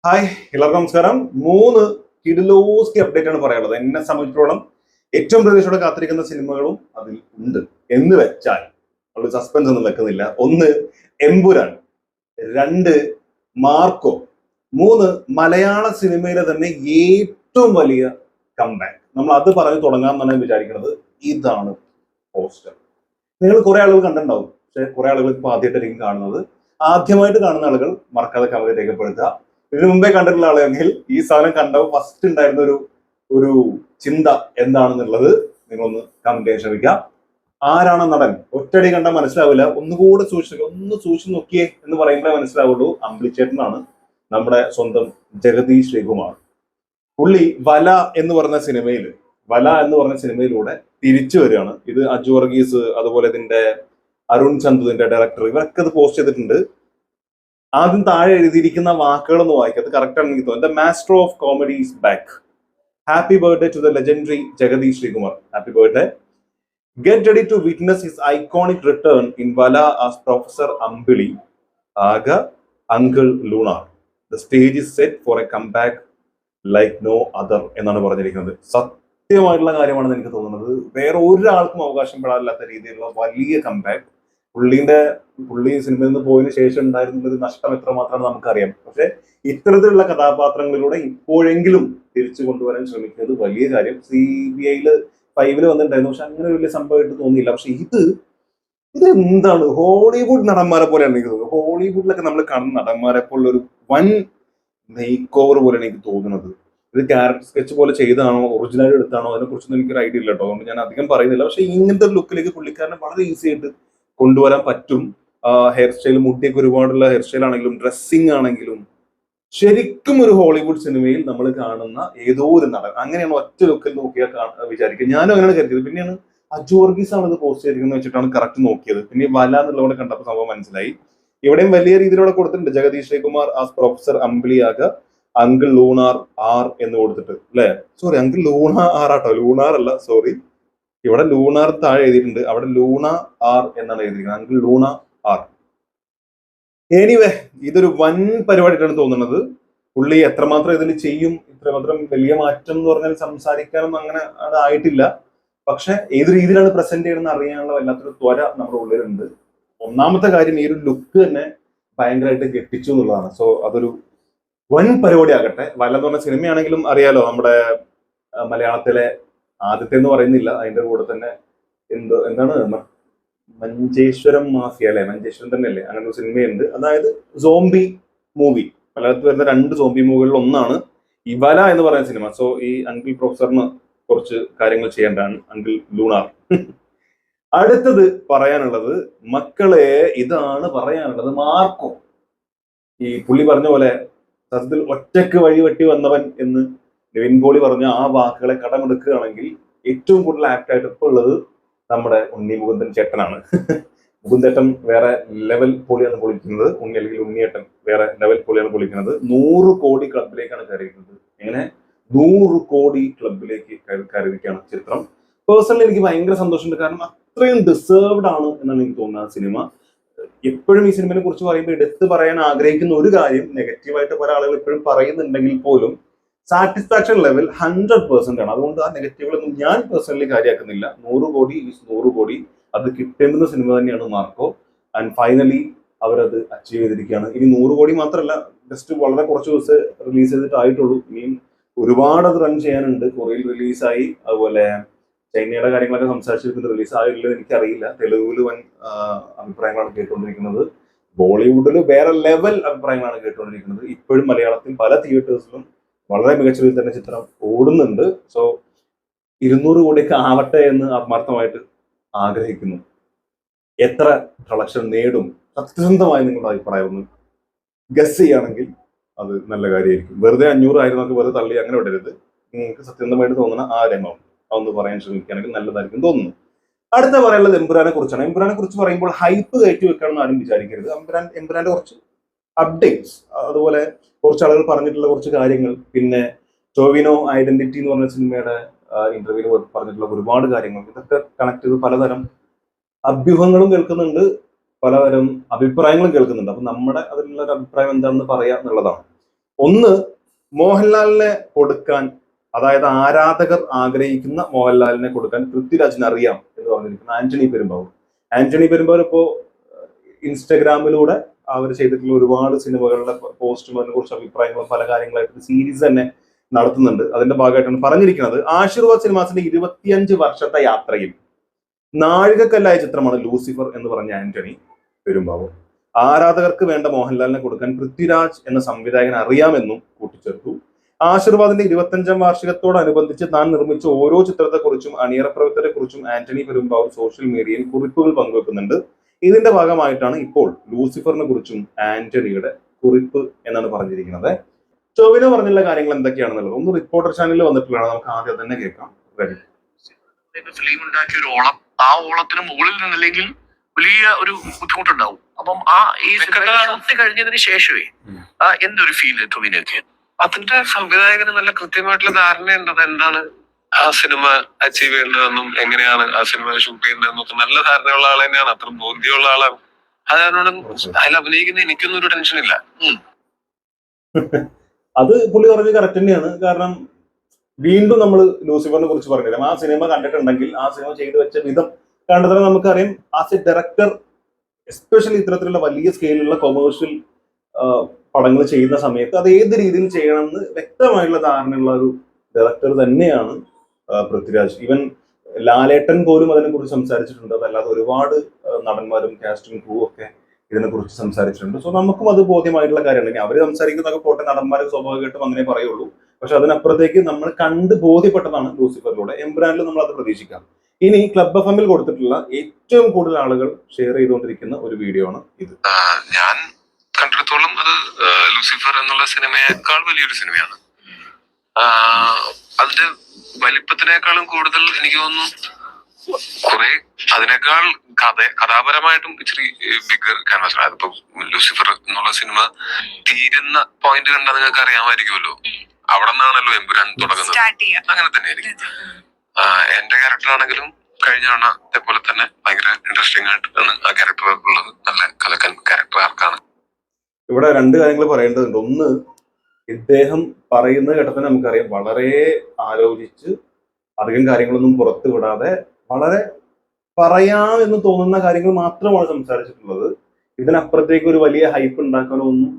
Hi, എല്ലാവർക്കും നമസ്കാരം. 3 കിഡിലോസ്കി update ആണ് പറയാനുള്ളത്. എന്നെ സംബന്ധിച്ചിടത്തോളം ഏറ്റവും പ്രതീക്ഷയോടെ കാത്തിരിക്കുന്ന സിനിമകളും അതിൽ ഉണ്ട് എന്ന് വെച്ചാൽ നമ്മൾ സസ്പെൻസ് ഒന്നും വെക്കുന്നില്ല. 1 എമ്പുരാൻ, 2 മാർക്കോ, 3 മലയാള സിനിമയിലെ തന്നെ ഏറ്റവും വലിയ കംബാക്ക്. നമ്മൾ അത് പറഞ്ഞു തുടങ്ങാമെന്നാണ് ഞാൻ വിചാരിക്കുന്നത്. ഇതാണ് പോസ്റ്റർ. നിങ്ങൾ കുറെ ആളുകൾ കണ്ടിട്ടുണ്ടാവും, പക്ഷെ കുറെ ആളുകൾ ഇപ്പൊ ആദ്യമായിട്ടായിരിക്കും കാണുന്നത്. ആദ്യമായിട്ട് കാണുന്ന ആളുകൾ മറക്കാതെ കമന്റ് രേഖപ്പെടുത്തുക. ഇതിനു മുമ്പേ കണ്ടിട്ടുള്ള ആളെങ്കിൽ ഈ സാധനം കണ്ടപ്പോൾ ഫസ്റ്റ് ഉണ്ടായിരുന്ന ഒരു ചിന്ത എന്താണെന്നുള്ളത് നിങ്ങളൊന്ന് കമന്റ് ചെയ്യാൻ ശ്രമിക്കാം. ആരാണ് നടൻ? ഒറ്റയടി കണ്ടാൽ മനസ്സിലാവില്ല, ഒന്നുകൂടെ സൂക്ഷിച്ചു നോക്കിയേ എന്ന് പറയുമ്പോഴേ മനസ്സിലാവുള്ളൂ. അമ്പിളിച്ചേട്ടനാണ്, നമ്മുടെ സ്വന്തം ജഗതി ശ്രീകുമാർ. പുള്ളി വല എന്ന് പറഞ്ഞ സിനിമയിലൂടെ തിരിച്ചു വരികയാണ്. ഇത് അജു വർഗീസ്, അതുപോലെ ഇതിന്റെ അരുൺ ചന്ദു, ഇതിന്റെ ഡയറക്ടർ, ഇവരൊക്കെ ഇത് പോസ്റ്റ് ചെയ്തിട്ടുണ്ട്. ആദ്യം താഴെ എഴുതിയിരിക്കുന്ന വാക്കുകൾ ഒന്ന് വായിക്കാം, അത് കറക്റ്റ് ആണെന്ന് എനിക്ക് തോന്നുന്നു. The master of comedy is back. Happy birthday to the legendary Jagathy Sreekumar. Happy birthday. Get ready to witness his iconic return in Vala as professor Ambili aka uncle lunar. The stage is set for a comeback like no other എന്നാണ് പറഞ്ഞിരിക്കുന്നത്. സത്യമായിട്ടുള്ള കാര്യമാണെന്ന് എനിക്ക് തോന്നുന്നത്. വേറെ ഒരാൾക്കും അവകാശപ്പെടാനില്ലാത്ത രീതിയിലുള്ള വലിയ comeback. പുള്ളി സിനിമയിൽ നിന്ന് പോയതിനു ശേഷം ഉണ്ടായിരുന്ന ഒരു നഷ്ടം എത്രമാത്രമാണ് നമുക്കറിയാം. പക്ഷെ ഇത്തരത്തിലുള്ള കഥാപാത്രങ്ങളിലൂടെ ഇപ്പോഴെങ്കിലും തിരിച്ചു കൊണ്ടുവരാൻ ശ്രമിക്കുന്നത് വലിയ കാര്യം. CBI-ല് 5-ല് വന്നിട്ടുണ്ടായിരുന്നു, പക്ഷെ അങ്ങനെ വലിയ സംഭവമായിട്ട് തോന്നിയില്ല. പക്ഷെ ഇത് എന്താണ്, ഹോളിവുഡ് നടന്മാരെ പോലെയാണ് എനിക്ക് തോന്നുന്നത്. ഹോളിവുഡിലൊക്കെ നമ്മൾ കാണുന്ന നടന്മാരെ പോലുള്ള ഒരു വൻ മേക്ക് ഓവർ പോലെയാണ് എനിക്ക് തോന്നുന്നത്. ഇത് ക്യാരക്ടർ സ്കെച്ച് പോലെ ചെയ്താണോ ഒറിജിനൽ എടുത്താണോ അതിനെ കുറിച്ചൊന്നും എനിക്കൊരു ഐഡിയ ഇല്ല കേട്ടോ. അതുകൊണ്ട് ഞാൻ അധികം പറയുന്നില്ല. പക്ഷെ ഇങ്ങനത്തെ ഒരു ലുക്കിലേക്ക് പുള്ളിക്കാരനെ വളരെ ഈസി ആയിട്ട് കൊണ്ടുവരാൻ പറ്റും. ഹെയർ സ്റ്റൈൽ, മുടിയൊക്കെ ഒരുപാടുള്ള ഹെയർ സ്റ്റൈൽ ആണെങ്കിലും ഡ്രസ്സിങ് ആണെങ്കിലും ശരിക്കും ഒരു ഹോളിവുഡ് സിനിമയിൽ നമ്മൾ കാണുന്ന ഏതോ ഒരു നടൻ അങ്ങനെയാണ് ഒറ്റ ലുക്കിൽ നോക്കിയാൽ വിചാരിക്കുക. ഞാനും അങ്ങനെയാണ് കരുതിയത്. പിന്നെയാണ് അജു വർഗീസ് ആണ് ഇത് പോസ്റ്റ് ചെയ്തിരിക്കുന്നത് വെച്ചിട്ടാണ് കറക്റ്റ് നോക്കിയത്. പിന്നെ വല എന്നുള്ളവിടെ കണ്ടപ്പോൾ സംഭവം മനസ്സിലായി. ഇവിടെയും വലിയ രീതിയിലൂടെ കൊടുത്തിട്ടുണ്ട്. ജഗദീഷ് ശ്രീകുമാർ ആസ് പ്രൊഫസർ അമ്പിളിയാക അങ്കിൾ ലൂണാർ ആർ എന്ന് കൊടുത്തിട്ട്, അല്ലെ? സോറി, അങ്കിൾ ലൂണ ആർ ആട്ടോ, ലൂണാർ അല്ല, സോറി. ഇവിടെ ലൂണാർ താഴെ എഴുതിയിട്ടുണ്ട്, അവിടെ ലൂണ ആർ എന്നാണ് എഴുതിയിരിക്കുന്നത്. Uncle Luna R. എനിവേ, ഇതൊരു വൻ പരിപാടിയായിട്ടാണ് തോന്നുന്നത്. പുള്ളി എത്രമാത്രം ഇതിൽ ചെയ്യും, ഇത്രമാത്രം വലിയ മാറ്റം എന്ന് പറഞ്ഞാൽ സംസാരിക്കാനൊന്നും അങ്ങനെ ആയിട്ടില്ല. പക്ഷെ ഏത് രീതിയിലാണ് പ്രസന്റ് ചെയ്യണമെന്ന് അറിയാനുള്ള വല്ലാത്തൊരു ത്വര നമ്മുടെ ഉള്ളിലുണ്ട്. ഒന്നാമത്തെ കാര്യം, ഈ ഒരു ലുക്ക് തന്നെ ഭയങ്കരമായിട്ട് കെട്ടിച്ചു എന്നുള്ളതാണ്. സോ അതൊരു വൻ പരിപാടി ആകട്ടെ. വല എന്ന് പറഞ്ഞ സിനിമയാണെങ്കിലും അറിയാലോ, നമ്മുടെ മലയാളത്തിലെ ആദ്യത്തെ എന്ന് പറയുന്നില്ല, അതിന്റെ കൂടെ തന്നെ എന്താണ് മഞ്ചേശ്വരം മാഫിയ അല്ലെ, മഞ്ചേശ്വരം തന്നെ അല്ലേ, അങ്ങനെ ഒരു സിനിമയുണ്ട്. അതായത് സോംബി മൂവി, മലയാളത്തിൽ വരുന്ന 2 സോംബി മൂവികളിൽ ഒന്നാണ് ഈ വല എന്ന് പറയുന്ന സിനിമ. സോ ഈ അങ്കിൾ പ്രൊഫസറിന് കുറച്ച് കാര്യങ്ങൾ ചെയ്യേണ്ടതാണ്, അങ്കിൾ ലൂണാർ. അടുത്തത് പറയാനുള്ളത്, മക്കളെ, ഇതാണ് പറയാനുള്ളത്. മാർക്കോ, ഈ പുള്ളി പറഞ്ഞ പോലെ സത്യത്തിൽ ഒറ്റക്ക് വഴിവെട്ടി വന്നവൻ എന്ന് നിവിൻ പോളി പറഞ്ഞ ആ വാക്കുകളെ കടമെടുക്കുകയാണെങ്കിൽ ഏറ്റവും കൂടുതൽ ആക്ട് ഇപ്പോൾ ഉള്ളത് നമ്മുടെ ഉണ്ണി മുകുന്ദൻ ചേട്ടനാണ്. മുകുന്ദേട്ടൻ വേറെ ലെവൽ പൊളിയാണ് പൊളിക്കുന്നത്, അല്ലെങ്കിൽ ഉണ്ണിയേട്ടൻ വേറെ ലെവൽ പൊളിയാണ് പൊളിക്കുന്നത്. 100 കോടി ക്ലബിലേക്കാണ് കയറിയിരിക്കുന്നത്. എങ്ങനെ 100 കോടി ക്ലബിലേക്ക് കയറിയിരിക്കുകയാണ് ചിത്രം. പേഴ്സണലി എനിക്ക് ഭയങ്കര സന്തോഷമുണ്ട്. കാരണം അത്രയും ഡിസേർവ്ഡ് ആണ് എന്നാണ് എനിക്ക് തോന്നുന്നത് സിനിമ. എപ്പോഴും ഈ സിനിമയെ കുറിച്ച് പറയുമ്പോൾ എടുത്ത് പറയാൻ ആഗ്രഹിക്കുന്ന ഒരു കാര്യം, നെഗറ്റീവായിട്ട് പല ആളുകൾ എപ്പോഴും പറയുന്നുണ്ടെങ്കിൽ പോലും സാറ്റിസ്ഫാക്ഷൻ ലെവൽ 100% ആണ്. അതുകൊണ്ട് ആ നെഗറ്റീവുകളൊന്നും ഞാൻ പേഴ്സണലി കാര്യമാക്കുന്നില്ല. 100 കോടി ഈസ് 100 കോടി. അത് കിട്ടേണ്ടുന്ന സിനിമ തന്നെയാണ് മാർക്കോ. ആൻഡ് ഫൈനലി അവരത് അച്ചീവ് ചെയ്തിരിക്കുകയാണ്. ഇനി 100 കോടി മാത്രമല്ല, ജസ്റ്റ് വളരെ കുറച്ച് ദിവസം റിലീസ് ചെയ്തിട്ടായിട്ടുള്ളൂ. ഇനിയും ഒരുപാട് അത് റൺ ചെയ്യാനുണ്ട്. കൊറിയയിൽ റിലീസായി, അതുപോലെ ചൈനയുടെ കാര്യങ്ങളൊക്കെ സംസാരിച്ചിരിക്കുന്നത്. റിലീസ് ആയില്ലല്ലോ എനിക്കറിയില്ല. തെലുഗുവിൽ വൻ അഭിപ്രായങ്ങളാണ് കേട്ടുകൊണ്ടിരിക്കുന്നത്. ബോളിവുഡിൽ വേറെ ലെവൽ അഭിപ്രായങ്ങളാണ് കേട്ടുകൊണ്ടിരിക്കുന്നത്. ഇപ്പോഴും മലയാളത്തിൽ പല തിയേറ്റേഴ്സിലും വളരെ മികച്ച രീതിയിൽ തന്നെ ചിത്രം ഓടുന്നുണ്ട്. സോ 200 കോടിയൊക്കെ ആവട്ടെ എന്ന് ആത്മാർത്ഥമായിട്ട് ആഗ്രഹിക്കുന്നു. എത്ര കളക്ഷൻ നേടും, സത്യസന്ധമായി നിങ്ങളുടെ അഭിപ്രായം ഒന്ന് ഗസ് ചെയ്യുകയാണെങ്കിൽ അത് നല്ല കാര്യമായിരിക്കും. വെറുതെ 500 ആയിരുന്നൊക്കെ വെറുതെ തള്ളി അങ്ങനെ വിടരുത്. നിങ്ങൾക്ക് സത്യസന്ധമായിട്ട് തോന്നുന്ന ആ രംഗം അതൊന്ന് പറയാൻ ശ്രമിക്കുകയാണെങ്കിൽ നല്ലതായിരിക്കും തോന്നുന്നു. അടുത്ത പറയാനുള്ളത് എമ്പുരാനെ കുറിച്ചാണ്. എമ്പുരാനെ കുറിച്ച് പറയുമ്പോൾ ഹൈപ്പ് കയറ്റി വെക്കാണെന്ന് ആരും വിചാരിക്കരുത്. എമ്പുരാന്റെ കുറച്ച് അപ്ഡേറ്റ്സ്, അതുപോലെ കുറച്ച് ആളുകൾ പറഞ്ഞിട്ടുള്ള കുറച്ച് കാര്യങ്ങൾ, പിന്നെ ടോവിനോ ഐഡന്റിറ്റി എന്ന് പറഞ്ഞ സിനിമയുടെ ഇന്റർവ്യൂവിൽ പറഞ്ഞിട്ടുള്ള ഒരുപാട് കാര്യങ്ങൾ, ഇതൊക്കെ കണക്ട് ചെയ്ത് പലതരം അഭ്യൂഹങ്ങളും കേൾക്കുന്നുണ്ട്, പലതരം അഭിപ്രായങ്ങളും കേൾക്കുന്നുണ്ട്. അപ്പൊ നമ്മുടെ അതിലുള്ള ഒരു അഭിപ്രായം എന്താണെന്ന് പറയാ എന്നുള്ളതാണ്. ഒന്ന്, മോഹൻലാലിനെ കൊടുക്കാൻ, അതായത് ആരാധകർ ആഗ്രഹിക്കുന്ന മോഹൻലാലിനെ കൊടുക്കാൻ പൃഥ്വിരാജിന് അറിയാം എന്ന് പറഞ്ഞിരിക്കുന്ന ആന്റണി പെരുമ്പാവൂർ. ആന്റണി പെരുമ്പാവൂർ ഇപ്പോ ഇൻസ്റ്റഗ്രാമിലൂടെ അവർ ചെയ്തിട്ടുള്ള ഒരുപാട് സിനിമകളുടെ പോസ്റ്റും അതിനെ കുറിച്ച് അഭിപ്രായങ്ങളും പല കാര്യങ്ങളായിട്ട് സീരീസ് തന്നെ നടത്തുന്നുണ്ട്. അതിന്റെ ഭാഗമായിട്ടാണ് പറഞ്ഞിരിക്കുന്നത്. ആശീർവാദ് സിനിമാസിന്റെ 25 വർഷത്തെ യാത്രയിൽ നാഴികക്കല്ലായ ചിത്രമാണ് ലൂസിഫർ എന്ന് പറഞ്ഞ ആന്റണി പെരുമ്പാവൂർ. ആരാധകർക്ക് വേണ്ട മോഹൻലാലിനെ കൊടുക്കാൻ പൃഥ്വിരാജ് എന്ന സംവിധായകൻ അറിയാമെന്നും കൂട്ടിച്ചേർത്തു. ആശീർവാദിന്റെ 25ാം വാർഷികത്തോടനുബന്ധിച്ച് താൻ നിർമ്മിച്ച ഓരോ ചിത്രത്തെക്കുറിച്ചും അണിയറ പ്രവർത്തനത്തെക്കുറിച്ചും ആന്റണി പെരുമ്പാവൂർ സോഷ്യൽ മീഡിയയിൽ കുറിപ്പുകൾ പങ്കുവെക്കുന്നുണ്ട്. ഇതിന്റെ ഭാഗമായിട്ടാണ് ഇപ്പോൾ ലൂസിഫറിനെ കുറിച്ചും ആന്റണിയുടെ കുറിപ്പ് എന്നാണ് പറഞ്ഞിരിക്കുന്നത്. ടോവിനോ പറഞ്ഞുള്ള കാര്യങ്ങൾ എന്തൊക്കെയാണെന്നുള്ളത് ഒന്ന് റിപ്പോർട്ടർ ചാനലിൽ വന്നിട്ടുള്ളതാണ്, നമുക്ക് ആദ്യം തന്നെ കേൾക്കാം. ഫിലിം ഉണ്ടാക്കിയ ഒരു ഓളം, ആ ഓളത്തിന് മുകളിൽ നിന്നില്ലെങ്കിൽ വലിയ ഒരു ബുദ്ധിമുട്ടുണ്ടാവും. അപ്പം ആ ഈ ഷൂട്ട് കഴിഞ്ഞതിന് ശേഷമേ എന്തൊരു ഫീല് ടൊവിനോക്ക്? അതിന്റെ സംവിധായകന് നല്ല കൃത്യമായിട്ടുള്ള ധാരണയുണ്ട് എന്താണ് ആ സിനിമ അച്ചീവ് ചെയ്യേണ്ടതെന്നും എങ്ങനെയാണ് ആ സിനിമ ഷൂട്ട് ചെയ്യേണ്ടതെന്നൊക്കെ നല്ല ധാരണയുള്ള ആൾ തന്നെയാണ്, അത്ര ബോധ്യമുള്ള ആളാണ്. അതുകൊണ്ട് അതിൽ അഭിനയിക്കുന്ന എനിക്കൊന്നും ഒരു ടെൻഷൻ ഇല്ല. അത് പുള്ളി പറഞ്ഞത് കറക്റ്റ് തന്നെയാണ്. കാരണം വീണ്ടും നമ്മൾ ലൂസിഫറിനെ കുറിച്ച് പറഞ്ഞില്ല, ആ സിനിമ കണ്ടിട്ടുണ്ടെങ്കിൽ ആ സിനിമ ചെയ്തു വെച്ച വിധം കണ്ടതിന് നമുക്കറിയാം. ആസ് എ ഡയറക്ടർ, എസ്പെഷ്യലി ഇത്തരത്തിലുള്ള വലിയ സ്കെയിലുള്ള കൊമേഴ്ഷ്യൽ പടങ്ങൾ ചെയ്യുന്ന സമയത്ത് അത് ഏത് രീതിയിൽ ചെയ്യണമെന്ന് വ്യക്തമായിട്ടുള്ള ധാരണയുള്ള ഒരു ഡയറക്ടർ തന്നെയാണ് പൃഥ്വിരാജ്. ഈവൻ ലാലേട്ടൻ പോലും അതിനെക്കുറിച്ച് സംസാരിച്ചിട്ടുണ്ട്. അതല്ലാതെ ഒരുപാട് നടന്മാരും കാസ്റ്റും ക്രൂവും ഒക്കെ ഇതിനെക്കുറിച്ച് സംസാരിച്ചിട്ടുണ്ട്. സോ നമുക്കും അത് ബോധ്യമായിട്ടുള്ള കാര്യമാണ്. ഇനി അവർ സംസാരിക്കുന്നതൊക്കെ പോട്ടെ, നടന്മാരെ സ്വാഭാവികമായിട്ടും അങ്ങനെ പറയുള്ളൂ. പക്ഷെ അതിനപ്പുറത്തേക്ക് നമ്മൾ കണ്ട് ബോധ്യപ്പെട്ടതാണ് ലൂസിഫറിലൂടെ. എംബ്രാനിൽ നമ്മൾ അത് പ്രതീക്ഷിക്കാം. ഇനി ക്ലബ് എഫ് എമ്മിൽ കൊടുത്തിട്ടുള്ള ഏറ്റവും കൂടുതൽ ആളുകൾ ഷെയർ ചെയ്തുകൊണ്ടിരിക്കുന്ന ഒരു വീഡിയോ ആണ് ഇത്. ഞാൻ കണ്ടിടത്തോളം അത് ലൂസിഫർ എന്നുള്ള സിനിമയേക്കാൾ വലിയൊരു സിനിമയാണ്. അതിന്റെ വലിപ്പത്തിനേക്കാളും കൂടുതൽ എനിക്ക് തോന്നുന്നു കുറെ അതിനേക്കാൾ കഥാപരമായിട്ടും ഇച്ചിരി ബിഗർ ക്യാൻവാസ്. അതിപ്പോ ലൂസിഫർ എന്നുള്ള സിനിമ തീരുന്ന പോയിന്റ് കണ്ടാൽ നിങ്ങൾക്ക് അറിയാമായിരിക്കുമല്ലോ, അവിടെ നിന്നാണല്ലോ എമ്പുരാൻ തുടങ്ങുന്നത്. അങ്ങനെ തന്നെയായിരിക്കും. എന്റെ ക്യാരക്ടർ ആണെങ്കിലും കഴിഞ്ഞ തവണത്തെ പോലെ തന്നെ ഭയങ്കര ഇൻട്രസ്റ്റിംഗ് ആയിട്ട് ആ ക്യാരക്ടർ ഉള്ളത്. നല്ല കലക്കൻ ക്യാരക്ടർ ആർക്കാണ്. ഇവിടെ രണ്ട് കാര്യങ്ങൾ പറയേണ്ടതുണ്ട്. ഒന്ന്, ഇദ്ദേഹം പറയുന്ന ഘട്ടത്തിൽ നമുക്കറിയാം വളരെ ആലോചിച്ച് അധികം കാര്യങ്ങളൊന്നും പുറത്തു വിടാതെ വളരെ പറയാം എന്ന് തോന്നുന്ന കാര്യങ്ങൾ മാത്രമാണ് സംസാരിച്ചിട്ടുള്ളത്. ഇതിനപ്പുറത്തേക്ക് ഒരു വലിയ ഹൈപ്പ് ഉണ്ടാക്കാനോ ഒന്നും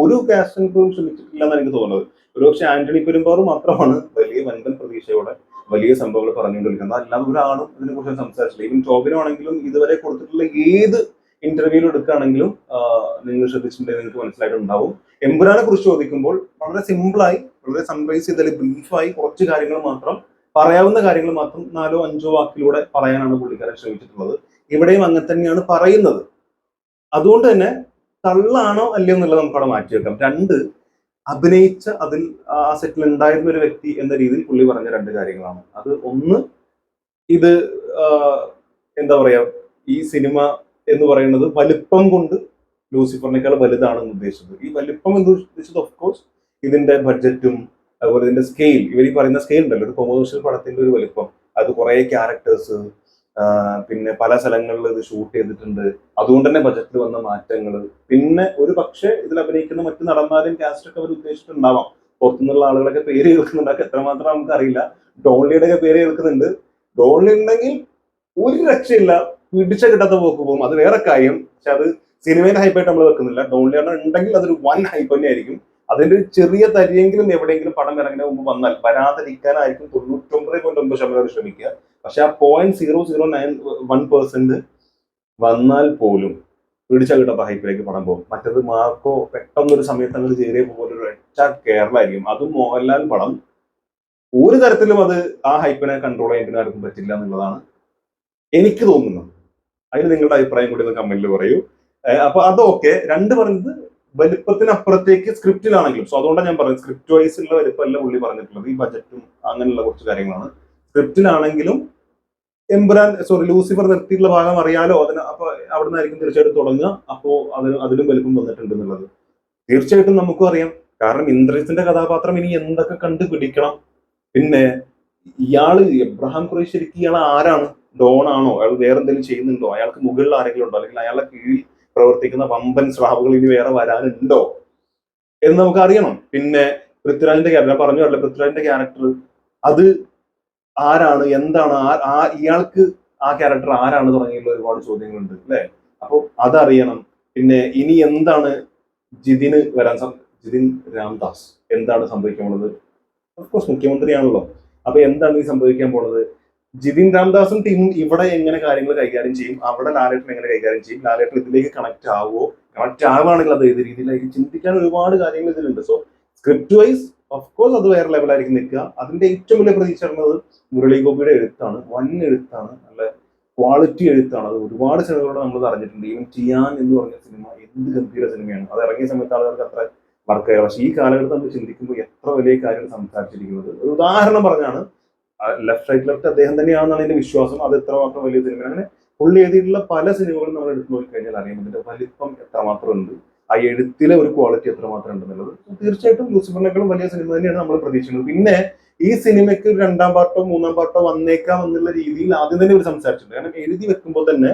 ഒരു കാസ്റ്റിംഗ് ക്രൂവും ശ്രമിച്ചിട്ടില്ലെന്ന് എനിക്ക് തോന്നുന്നത്. ഒരുപക്ഷെ ആന്റണി പെരുമ്പാവൂർ മാത്രമാണ് വലിയ വൻപൻ പ്രതീക്ഷയോടെ വലിയ സംഭവങ്ങൾ പറഞ്ഞുകൊണ്ടിരിക്കുന്നത്. അല്ലാതെ ഒരാളും ഇതിനെക്കുറിച്ച് സംസാരിച്ചില്ല. ഈവൻ ടോവിനോ ആണെങ്കിലും ഇതുവരെ കൊടുത്തിട്ടുള്ള ഏത് ഇന്റർവ്യൂവിൽ എടുക്കുകയാണെങ്കിലും നിങ്ങൾ ശ്രദ്ധിച്ചിട്ടുണ്ടെങ്കിൽ നിങ്ങൾക്ക് മനസ്സിലായിട്ടുണ്ടാവും. എമ്പുരാനെ കുറിച്ച് ചോദിക്കുമ്പോൾ വളരെ സിമ്പിളായി, വളരെ സമ്മറൈസ് ചെയ്താൽ ബ്രീഫായി കുറച്ച് കാര്യങ്ങൾ മാത്രം, പറയാവുന്ന കാര്യങ്ങൾ മാത്രം 4-5 വാക്കിലൂടെ പറയാനാണ് പുള്ളിക്കാരൻ ശ്രമിച്ചിട്ടുള്ളത്. ഇവിടെയും അങ്ങനെ തന്നെയാണ് പറയുന്നത്. അതുകൊണ്ട് തന്നെ തള്ളാണോ അല്ലയോ എന്നുള്ളത് നമുക്ക് അവിടെ മാറ്റി വെക്കാം. രണ്ട്, അഭിനയിച്ച അതിൽ ആ സെറ്റിൽ ഉണ്ടായിരുന്ന ഒരു വ്യക്തി എന്ന രീതിയിൽ പുള്ളി പറഞ്ഞ രണ്ട് കാര്യങ്ങളാണ്. അത് ഒന്ന്, ഇത് എന്താ പറയാ, ഈ സിനിമ എന്ന് പറയുന്നത് വലിപ്പം കൊണ്ട് ലൂസിഫറിനേക്കാൾ വലുതാണെന്ന് ഉദ്ദേശിച്ചത്. ഈ വലിപ്പം എന്ന് ഉദ്ദേശിച്ചത് ഓഫ് കോഴ്സ് ഇതിന്റെ ബഡ്ജറ്റും അതുപോലെ ഇതിന്റെ സ്കെയിൽ, ഇവർ ഈ പറയുന്ന സ്കെയിൽ ഉണ്ടല്ലോ, ഒരു കൊമേഴ്ഷ്യൽ പടത്തിന്റെ ഒരു വലിപ്പം, അത് കുറെ ക്യാരക്ടേഴ്സ്, പിന്നെ പല സ്ഥലങ്ങളിൽ ഇത് ഷൂട്ട് ചെയ്തിട്ടുണ്ട്, അതുകൊണ്ട് തന്നെ ബജറ്റിൽ വന്ന മാറ്റങ്ങൾ, പിന്നെ ഒരു പക്ഷേ ഇതിൽ അഭിനയിക്കുന്ന മറ്റു നടന്മാരും കാസ്റ്റൊക്കെ അവർ ഉദ്ദേശിച്ചിട്ടുണ്ടാവാം. പുറത്തുനിന്നുള്ള ആളുകളൊക്കെ പേര് കേൾക്കുന്നുണ്ടാക്കി എത്രമാത്രം നമുക്ക് അറിയില്ല. ഡോൺലിയുടെ ഒക്കെ പേര് കേൾക്കുന്നുണ്ട്. ഡോൺലി ഉണ്ടെങ്കിൽ ഒരു രക്ഷയില്ല, പിടിച്ച കിട്ടാത്ത പോക്ക് പോകും. അത് വേറെ കാര്യം. പക്ഷെ അത് സിനിമയുടെ ഹൈപ്പായിട്ട് നമ്മൾ വെക്കുന്നില്ല. ഡോൺലി ഉണ്ടെങ്കിൽ അതൊരു വൻ ഹൈപ്പ് തന്നെ ആയിരിക്കും. അതിന്റെ ഒരു ചെറിയ തരിയെങ്കിലും എവിടെയെങ്കിലും പടം ഇറങ്ങുന്നതിന് മുമ്പ് വന്നാൽ വരാതിരിക്കാനായിരിക്കും 99.9% ശ്രമിക്കുക. പക്ഷെ ആ 0.001% വന്നാൽ പോലും പിടിച്ച കിട്ടാത്ത ഹൈപ്പിലേക്ക് പടം പോകും. മറ്റത് മാർക്കോ പെട്ടെന്നൊരു സമയത്ത് അങ്ങോട്ട് ചേരിയ പോലെ ഒരു ഒറ്റ കേരളമായിരിക്കും. അതും മോഹൻലാൽ പടം ഒരു തരത്തിലും അത് ആ ഹൈപ്പിനെ കൺട്രോൾ ചെയ്യാൻ ആർക്കും പറ്റില്ല എന്നുള്ളതാണ് എനിക്ക് തോന്നുന്നത്. അതിന് നിങ്ങളുടെ അഭിപ്രായം കൂടി ഒന്ന് കമന്റിൽ പറയൂ. അപ്പൊ അതൊക്കെ രണ്ട് പറഞ്ഞത് വലിപ്പത്തിനപ്പുറത്തേക്ക് സ്ക്രിപ്റ്റിലാണെങ്കിലും. സോ അതുകൊണ്ടാണ് ഞാൻ പറയുന്നത്, സ്ക്രിപ്റ്റ് വൈസ് ഉള്ള വലിപ്പമല്ല പുള്ളി പറഞ്ഞിട്ടുള്ളത്, ഈ ബജറ്റും അങ്ങനെയുള്ള കുറച്ച് കാര്യങ്ങളാണ്. സ്ക്രിപ്റ്റിലാണെങ്കിലും എംബ്രാൻ ലൂസിഫർ നിർത്തിയിട്ടുള്ള ഭാഗം അറിയാലോ, അതിന് അപ്പൊ അവിടെ നിന്നായിരിക്കും തീർച്ചയായിട്ടും തുടങ്ങുക. അപ്പോ അതിലും വലിപ്പം വന്നിട്ടുണ്ട് എന്നുള്ളത് തീർച്ചയായിട്ടും നമുക്കും അറിയാം. കാരണം ഇന്ദ്രജിത്തിന്റെ കഥാപാത്രം ഇനി എന്തൊക്കെ കണ്ടുപിടിക്കണം. പിന്നെ ഇയാള് എബ്രഹാം ഖുറൈശിക്ക് ഇയാൾ ആരാണ്? ഡോൺ ആണോ? അയാൾ വേറെ എന്തെങ്കിലും ചെയ്യുന്നുണ്ടോ? അയാൾക്ക് മുകളിൽ ആരെങ്കിലും ഉണ്ടോ? അല്ലെങ്കിൽ അയാളുടെ കീഴിൽ പ്രവർത്തിക്കുന്ന വമ്പൻ സ്രാവുകൾ ഇനി വേറെ വരാനുണ്ടോ? എന്ന് നമുക്ക് അറിയണം. പിന്നെ പൃഥ്വിരാജിന്റെ ക്യാരക്ടർ പറഞ്ഞു അല്ല, പൃഥ്വിരാജിന്റെ ക്യാരക്ടർ അത് ആരാണ്, എന്താണ്, ഇയാൾക്ക് ആ ക്യാരക്ടർ ആരാണ് തുടങ്ങിയുള്ള ഒരുപാട് ചോദ്യങ്ങളുണ്ട് അല്ലെ. അപ്പൊ അതറിയണം. പിന്നെ ഇനി എന്താണ് ജിതിന് ജിതിൻ രാംദാസ് എന്താണ് സംഭവിക്കാൻ പോണത്? ഓഫ്കോഴ്സ് മുഖ്യമന്ത്രിയാണല്ലോ. അപ്പൊ എന്താണ് ഈ സംഭവിക്കാൻ പോണത്? ജിതിൻ രാംദാസും ടീമും ഇവിടെ എങ്ങനെ കാര്യങ്ങൾ കൈകാര്യം ചെയ്യും, അവിടെ ലാലേട്ടൻ എങ്ങനെ കൈകാര്യം ചെയ്യും, ലാലേട്ടൻ ഇതിലേക്ക് കണക്ട് ആവുമോ, കണക്ട് ആവുകയാണെങ്കിൽ അത് ഏത് രീതിയിലായിരിക്കും, ചിന്തിക്കാൻ ഒരുപാട് കാര്യങ്ങൾ ഇതിലുണ്ട്. സോ സ്ക്രിപ്റ്റ് വൈസ് ഓഫ്കോഴ്സ് അത് വേറെ ലെവലായിരിക്കും നിൽക്കുക. അതിന്റെ ഏറ്റവും വലിയ പ്രതീക്ഷ മുരളി ഗോപിയുടെ എഴുത്താണ്. വൻ എഴുത്താണ്, നല്ല ക്വാളിറ്റി എഴുത്താണ്. അത് ഒരുപാട് സിനിമകളോട് നമ്മൾ അറിഞ്ഞിട്ടുണ്ട്. ഈവൻ ടിയാൻ എന്ന് പറഞ്ഞ സിനിമ എന്ത് ഗംഭീര സിനിമയാണ്. അത് ഇറങ്ങിയ സമയത്ത് ആളുകൾക്ക് അത്ര വർക്കായി. പക്ഷെ ഈ കാലഘട്ടം നമ്മൾ ചിന്തിക്കുമ്പോൾ എത്ര വലിയ കാര്യം സംസാരിച്ചിരിക്കുന്നത്. ഒരു ഉദാഹരണം പറഞ്ഞാണ്, ലെഫ്റ്റ് അദ്ദേഹം തന്നെയാണെന്നാണ് എന്റെ വിശ്വാസം. അത് എത്രമാത്രം വലിയ സിനിമ. അങ്ങനെ പുള്ളി എഴുതിയിട്ടുള്ള പല സിനിമകളും നമ്മൾ എടുത്തു നോക്കിക്കഴിഞ്ഞാൽ അറിയാം അതിന്റെ വലിപ്പം എത്രമാത്രം ഉണ്ട്, ആ എഴുത്തിലെ ഒരു ക്വാളിറ്റി എത്രമാത്രം ഉണ്ടെന്നുള്ളത്. തീർച്ചയായിട്ടും ലൂസിഫറിനേക്കാളും വലിയ സിനിമ തന്നെയാണ് നമ്മൾ പ്രതീക്ഷിക്കുന്നത്. പിന്നെ ഈ സിനിമയ്ക്ക് 2ാം പാർട്ടോ 3ാം പാർട്ടോ വന്നേക്കാം എന്നുള്ള രീതിയിൽ ആദ്യം തന്നെ ഒരു സംസാരിച്ചിട്ടുണ്ട്. കാരണം എഴുതി വെക്കുമ്പോൾ തന്നെ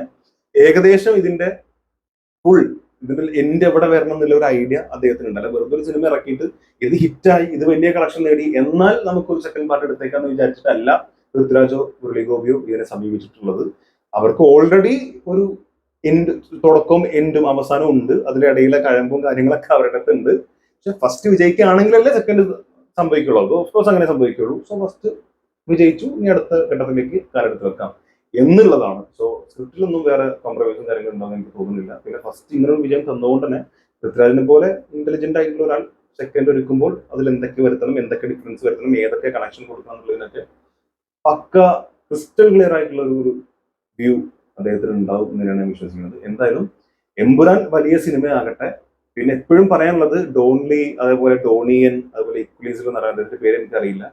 ഏകദേശം ഇതിന്റെ ഫുൾ ഇതിൽ എന്റെ എവിടെ വരണം എന്നുള്ള ഒരു ഐഡിയ അദ്ദേഹത്തിന് ഉണ്ട്. അല്ല വെറുതെ ഒരു സിനിമ ഇറക്കിയിട്ട് ഇത് ഹിറ്റായി, ഇത് വലിയ കളക്ഷൻ നേടി, എന്നാൽ നമുക്കൊരു സെക്കൻഡ് പാർട്ട് എടുത്തേക്കാന്ന് വിചാരിച്ചിട്ടല്ല പൃഥ്വിരാജോ മുരളി ഗോപിയോ ഇതിനെ സമീപിച്ചിട്ടുള്ളത്. അവർക്ക് ഓൾറെഡി ഒരു എൻഡ്, തുടക്കവും എൻഡും അവസാനവും ഉണ്ട്. അതിന്റെ ഇടയിലെ കഴമ്പും കാര്യങ്ങളൊക്കെ അവരുടെ അടുത്ത് ഉണ്ട്. പക്ഷെ ഫസ്റ്റ് വിജയിക്കുകയാണെങ്കിലല്ലേ സെക്കൻഡ് സംഭവിക്കുള്ളൂ. അത് ഓഫ്കോഴ്സ് അങ്ങനെ സംഭവിക്കുള്ളൂ. സോ ഫസ്റ്റ് വിജയിച്ചു, ഇനി അടുത്ത ഘട്ടത്തിലേക്ക് കാലെടുത്ത് വെക്കാം എന്നുള്ളതാണ്. സോ സ്ക്രിപ്റ്റിലൊന്നും വേറെ കോംപ്രമൈസും കാര്യങ്ങളും ഉണ്ടാകും എനിക്ക് തോന്നുന്നില്ല. പിന്നെ ഫസ്റ്റ് ഇങ്ങനെ ഒരു വിജയം തന്നുകൊണ്ട് തന്നെ പൃഥ്വിരാജിനെ പോലെ ഇന്റലിജന്റ് ആയിട്ടുള്ള ഒരാൾ സെക്കൻഡ് ഒരുക്കുമ്പോൾ അതിൽ എന്തൊക്കെ വരുത്തണം, എന്തൊക്കെ ഡിഫറൻസ് വരുത്തണം, ഏതൊക്കെ കണക്ഷൻ കൊടുക്കണം എന്നുള്ളതിനൊക്കെ പക്ക ക്രിസ്റ്റൽ ക്ലിയർ ആയിട്ടുള്ള ഒരു വ്യൂ അദ്ദേഹത്തിന് ഉണ്ടാവും എന്നാണ് ഞാൻ വിശ്വസിക്കുന്നത്. എന്തായാലും എമ്പുരാൻ വലിയ സിനിമയാകട്ടെ. പിന്നെ എപ്പോഴും പറയാനുള്ളത് ഡോൺലി, അതേപോലെ ഡോണിയൻ, അതുപോലെ ഇക്വലൈസറിൽ നടൻ, അതിന്റെ പേര് എനിക്കറിയില്ല,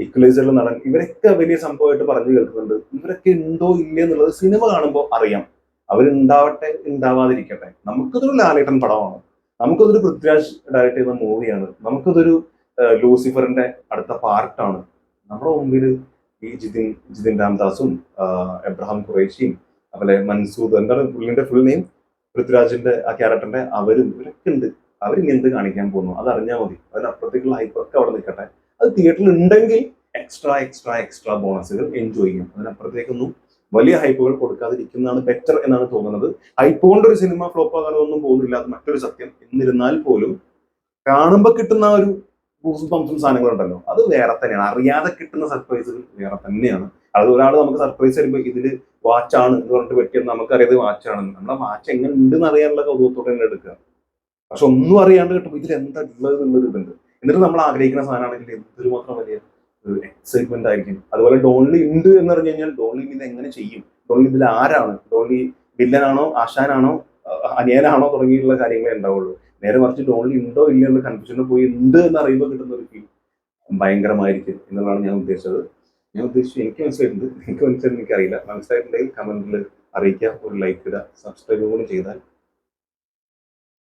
ഇക്വലൈസറിൽ നടൻ, ഇവരൊക്കെ വലിയ സംഭവമായിട്ട് പറഞ്ഞു കേൾക്കുന്നുണ്ട്. ഇവരൊക്കെ ഉണ്ടോ ഇല്ല എന്നുള്ളത് സിനിമ കാണുമ്പോൾ അറിയാം. അവരുണ്ടാവട്ടെ, ഉണ്ടാവാതിരിക്കട്ടെ. നമുക്കതൊരു ലാലേട്ടൻ പടമാണ്, നമുക്കതൊരു പൃഥ്വിരാജ് ഡയറക്ട് ചെയ്യുന്ന മൂവിയാണ്, നമുക്കതൊരു ലൂസിഫറിന്റെ അടുത്ത പാർട്ടാണ്. നമ്മുടെ മുമ്പിൽ ഈ ജിതിൻ രാംദാസും എബ്രഹാം ഖുറൈഷിയും അതുപോലെ മൻസൂദ്, എന്താണ് പുള്ളിന്റെ ഫുൾ നെയിം, പൃഥ്വിരാജിന്റെ ആ ക്യാരക്ടറിന്റെ, അവരും ഇവരൊക്കെ ഉണ്ട്. അവരിനി എന്ത് കാണിക്കാൻ പോകുന്നു അത് അറിഞ്ഞാൽ മതി. അതിനപ്പുറത്തേക്കുള്ള ഹൈപ്പൊക്കെ അവിടെ നിൽക്കട്ടെ. അത് തിയേറ്ററിൽ ഉണ്ടെങ്കിൽ എക്സ്ട്രാ ബോണസുകൾ എൻജോയ് ചെയ്യും. അതിനപ്പുറത്തേക്കൊന്നും വലിയ ഹൈപ്പുകൾ കൊടുക്കാതിരിക്കുന്നതാണ് ബെറ്റർ എന്നാണ് തോന്നുന്നത്. ഹൈപ്പ് കൊണ്ട് ഒരു സിനിമ ഫ്ലോപ്പ് ആകാനൊന്നും പോകുന്നില്ല, അത് മറ്റൊരു സത്യം. എന്നിരുന്നാൽ പോലും കാണുമ്പോൾ കിട്ടുന്ന ഒരു ബൂസും പമ്പും സാധനങ്ങളുണ്ടല്ലോ, അത് വേറെ തന്നെയാണ്. അറിയാതെ കിട്ടുന്ന സർപ്രൈസുകൾ വേറെ തന്നെയാണ്. അത് ഒരാൾ നമുക്ക് സർപ്രൈസ് തരുമ്പോൾ ഇതില് വാച്ചാണ് എന്ന് പറഞ്ഞിട്ട് വെട്ടിയത് നമുക്കറിയാതെ വാച്ചാണെന്ന്, നമ്മുടെ വാച്ച് എങ്ങനെ ഉണ്ടെന്ന് അറിയാനുള്ള കൗതുകത്തോടെ തന്നെ എടുക്കുക. പക്ഷെ ഒന്നും അറിയാണ്ട് കിട്ടുമ്പോൾ ഇതിൽ എന്താ ഉള്ളത് എന്നുള്ളൊരു ഇതുണ്ട്. എന്നിട്ട് നമ്മൾ ആഗ്രഹിക്കുന്ന സാധനമാണെങ്കിൽ എന്തൊരു മാത്രം വലിയ ഒരു എക്സൈറ്റ്മെന്റ് ആയിരിക്കും. അതുപോലെ ഡോൺലി ഉണ്ട് എന്ന് പറഞ്ഞു കഴിഞ്ഞാൽ ഡോൺലി ഇത് എങ്ങനെ ചെയ്യും, ഡോൺലി ഇതിൽ ആരാണ്, ഡോൺലി വില്ലനാണോ ആശാനാണോ അനിയനാണോ തുടങ്ങിയുള്ള കാര്യങ്ങളേ ഉണ്ടാവുള്ളൂ. നേരെ മറിച്ച് ഡോൺലി ഉണ്ടോ ഇല്ല എന്നുള്ള കൺഫ്യൂഷനിൽ പോയി ഉണ്ട് എന്ന് അറിയുമ്പോൾ കിട്ടുന്ന ഒരു ഫീൽ ഭയങ്കരമായിരിക്കും എന്നുള്ളതാണ് ഞാൻ ഉദ്ദേശിച്ചത്. എനിക്ക് മനസ്സിലായിട്ടുണ്ട്, എനിക്ക് മനസ്സിലായിട്ട് എനിക്കറിയില്ല. മനസ്സിലായിട്ടുണ്ടെങ്കിൽ കമന്റിൽ അറിയിക്കാം, ഒരു ലൈക്ക് ഇടുക, സബ്സ്ക്രൈബ് കൂടി ചെയ്താൽ